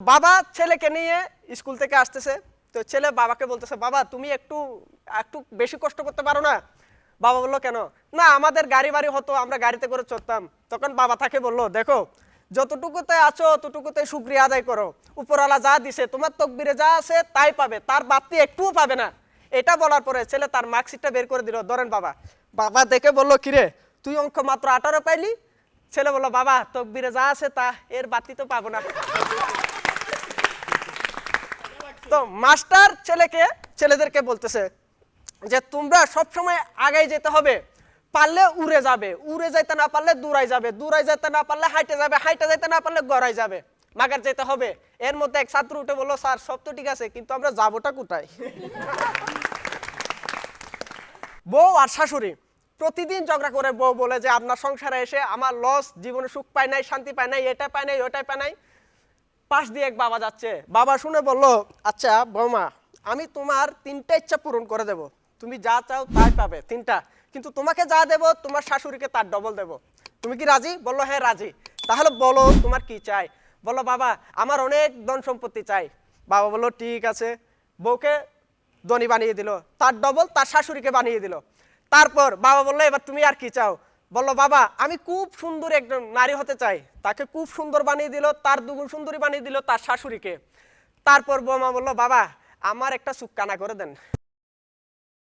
বাবা ছেলেকে নিয়ে স্কুল থেকে আসতেছে, তো ছেলে বাবাকে বলতেছে, বাবা তুমি একটু একটু বেশি কষ্ট করতে পারো না? বাবা বললো, কেন? না, আমাদের গাড়ি বাড়ি হতো, আমরা গাড়িতে করে চড়তাম। তখন বাবা তাকে বললো, দেখো যতটুকুতে আছো ততটুকুতে শুকরিয়া আদায় করো, উপরওয়ালা যা দিছে তোমার তকবিরে যা আছে তাই পাবে, তার বাড়তি একটুও পাবে না। এটা বলার পরে ছেলে তার মার্কশিটটা বের করে দিল, ধরেন বাবা। বাবা দেখে বললো, কিরে তুই অঙ্ক মাত্র 18 পাইলি? ছেলে বললো, বাবা তকবিরে যা আছে তা, এর বাড়তি তো পাবো না। তো মাস্টার ছেলেদেরকে বলতেছে যে তোমরা সবসময় আগাই যেতে হবে, পারলে উড়ে যাবে, উড়ে যাইতে না পারলে দূরাই যাবে, দূরাই যাইতে না পারলে হাইটে যাবে, হাইটে যাইতে না পারলে গড়াই যাবে, মাগার যেতে হবে। এর মধ্যে এক ছাত্র উঠে বললো, স্যার সব তো ঠিক আছে, কিন্তু আমরা যাবোটা কোথায়? বউ আর শাশুড়ি প্রতিদিন ঝগড়া করে। বউ বলে যে আপনার সংসারে এসে আমার লস, জীবনে সুখ পায় নাই, শান্তি পায় নাই, এটা পায় নাই, ওটাই পায় নাই। পাশ দিয়ে এক বাবা যাচ্ছে, বাবা শুনে বলল, আচ্ছা বৌমা, আমি তোমার 3টা ইচ্ছা পূরণ করে দেব, তুমি যা চাও তাই পাবে 3টা, কিন্তু তোমাকে যা দেব তোমার শাশুড়িকে তার ডবল দেব, তুমি কি রাজি? বললো, হ্যাঁ রাজি। তাহলে বলো তোমার কি চাই? বললো, বাবা আমার অনেক ধন সম্পত্তি চাই। বাবা বললো, ঠিক আছে। বউকে ধনী বানিয়ে দিল, তার ডবল তার শাশুড়িকে বানিয়ে দিল। তারপর বাবা বললো, এবার তুমি আর কি চাও? বললো, বাবা আমি খুব সুন্দর একজন নারী হতে চাই। তাকে খুব সুন্দর বানিয়ে দিল, তার দুগুণ সুন্দরী বানিয়ে দিল তার শাশুড়িকে। তারপর বৌমা বললো, বাবা আমার একটা সুক্কানা করে দেন।